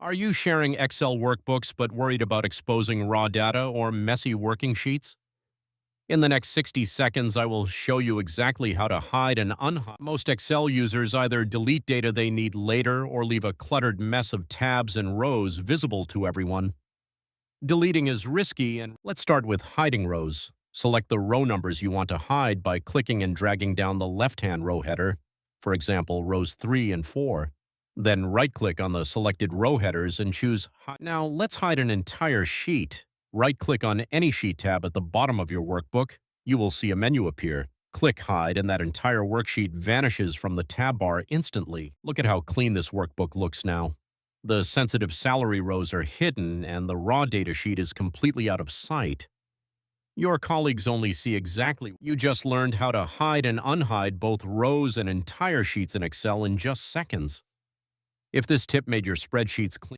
Are you sharing Excel workbooks but worried about exposing raw data or messy working sheets? In the next 60 seconds, I will show you exactly how to hide and unhide. Most Excel users either delete data they need later or leave a cluttered mess of tabs and rows visible to everyone. Deleting is risky, and let's start with hiding rows. Select the row numbers you want to hide by clicking and dragging down the left-hand row header, for example, rows 3 and 4. Then right-click on the selected row headers and choose Hide. Now, let's hide an entire sheet. Right-click on any sheet tab at the bottom of your workbook. You will see a menu appear. Click Hide, and that entire worksheet vanishes from the tab bar instantly. Look at how clean this workbook looks now. The sensitive salary rows are hidden, and the raw data sheet is completely out of sight. Your colleagues only see exactly. You just learned how to hide and unhide both rows and entire sheets in Excel in just seconds. If this tip made your spreadsheets clean,